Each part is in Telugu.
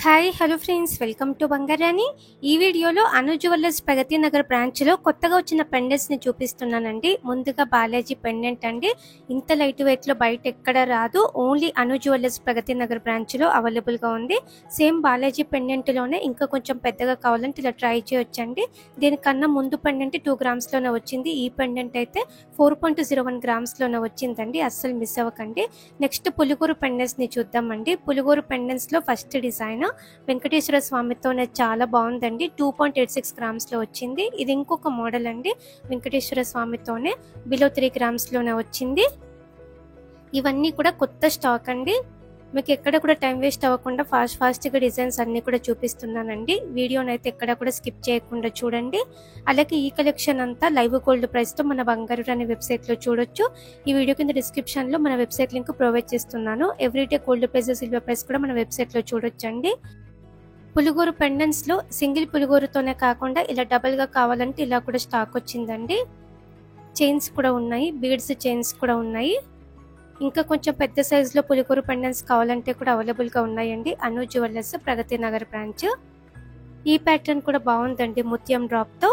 Hi hello friends, welcome to Bangarani. ఈ వీడియోలో అను జ్యువెలర్స్ ప్రగతి నగర్ బ్రాంచ్లో కొత్తగా వచ్చిన పెండెంట్స్ని చూపిస్తున్నానండి. ముందుగా బాలాజీ పెండెంట్ అండి. ఇంత లైట్ వెయిట్లో బయట ఎక్కడ రాదు. ఓన్లీ అను జ్యువెలర్స్ ప్రగతి నగర్ బ్రాంచ్లో అవైలబుల్గా ఉంది. సేమ్ బాలాజీ పెండెంట్లోనే ఇంకా కొంచెం పెద్దగా కావాలంటే ఇలా ట్రై చేయొచ్చండి. దీనికన్నా ముందు పెండెంట్ 2 గ్రామ్స్లోనే వచ్చింది. ఈ పెండెంట్ అయితే 4.01 గ్రామ్స్లోనే వచ్చిందండి. అస్సలు మిస్ అవ్వకండి. నెక్స్ట్ పులిగూరు పెండెంట్స్ని చూద్దామండి. పులిగూరు పెండెంట్స్లో ఫస్ట్ డిజైన్ వెంకటేశ్వర స్వామితోనే చాలా బాగుందండి. 2.86 గ్రామ్స్లో వచ్చింది. ఇది ఇంకొక మోడల్ అండి. వెంకటేశ్వర స్వామితోనే బిలో 3 గ్రామ్స్లోనే వచ్చింది. ఇవన్నీ కూడా కొత్త స్టాక్ అండి. మీకు ఎక్కడ కూడా టైం వేస్ట్ అవ్వకుండా ఫాస్ట్గా డిజైన్స్ అన్ని కూడా చూపిస్తున్నానండి. వీడియోని అయితే ఎక్కడ కూడా స్కిప్ చేయకుండా చూడండి. అలాగే ఈ కలెక్షన్ అంతా లైవ్ గోల్డ్ ప్రైస్తో మన బంగారు అనే వెబ్సైట్లో చూడొచ్చు. ఈ వీడియో కింద డిస్క్రిప్షన్లో మన వెబ్సైట్ లింక్ ప్రొవైడ్ చేస్తున్నాను. Everyday gold price silver price కూడా మన వెబ్సైట్లో చూడొచ్చండి. పులిగోరు పెండెంట్స్లో సింగిల్ పులిగోరుతోనే కాకుండా ఇలా డబల్గా కావాలంటే ఇలా కూడా స్టాక్ వచ్చిందండి. చైన్స్ కూడా ఉన్నాయి, బీడ్స్ చైన్స్ కూడా ఉన్నాయి. ఇంకా కొంచెం పెద్ద సైజులో పులిగోరు పెండెంట్స్ కావాలంటే కూడా అవైలబుల్గా ఉన్నాయండి. అను జ్యువెలర్స్ ప్రగతి నగర్ బ్రాంచ్. ఈ ప్యాటర్న్ కూడా బాగుందండి. ముత్యం డ్రాప్తో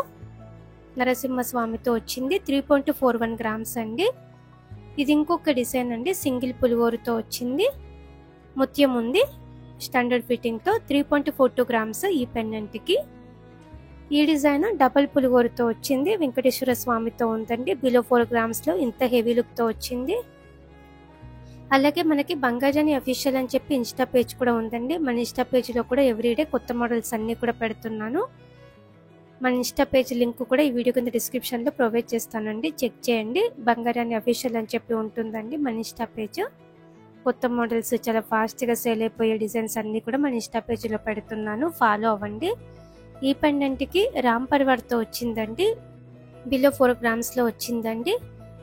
నరసింహస్వామితో వచ్చింది. 3.41 గ్రామ్స్ అండి. ఇది ఇంకొక డిజైన్ అండి. సింగిల్ పులిగోరుతో వచ్చింది, ముత్యం ఉంది, స్టాండర్డ్ ఫిట్టింగ్తో 3.42 గ్రామ్స్ ఈ పెండెంట్కి. ఈ డిజైన్ డబల్ పులిగోరుతో వచ్చింది. వెంకటేశ్వర స్వామితో ఉందండి. బిలో 4 గ్రామ్స్లో ఇంత హెవీ లుక్తో వచ్చింది. అలాగే మనకి బంగారాణి అఫీషియల్ అని చెప్పి ఇన్స్టా పేజ్ కూడా ఉందండి. మన ఇన్స్టా పేజ్లో కూడా ఎవ్రీడే కొత్త మోడల్స్ అన్నీ కూడా పెడుతున్నాను. మన ఇన్స్టా పేజ్ లింక్ కూడా ఈ వీడియో కింద డిస్క్రిప్షన్లో ప్రొవైడ్ చేస్తానండి. చెక్ చేయండి. బంగారాణి అఫీషియల్ అని చెప్పి ఉంటుందండి మన ఇన్స్టా పేజ్. కొత్త మోడల్స్ చాలా ఫాస్ట్గా సేల్ అయిపోయే డిజైన్స్ అన్నీ కూడా మన ఇన్స్టా పేజ్లో పెడుతున్నాను. ఫాలో అవ్వండి. ఈ పెండెంట్కి రామ్ పరివార్తో వచ్చిందండి. బిలో 4 గ్రామ్స్లో వచ్చిందండి.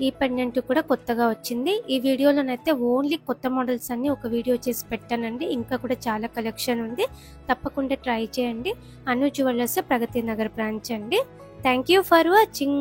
ఈ పెండెంట్ కూడా కొత్తగా వచ్చింది. ఈ వీడియోలోనైతే ఓన్లీ కొత్త మోడల్స్ అన్ని ఒక వీడియో చేసి పెట్టానండి. ఇంకా కూడా చాలా కలెక్షన్ ఉంది. తప్పకుండా ట్రై చేయండి. అను జ్యువెలర్స్ ప్రగతి నగర్ బ్రాంచ్ అండి. Thank you for watching.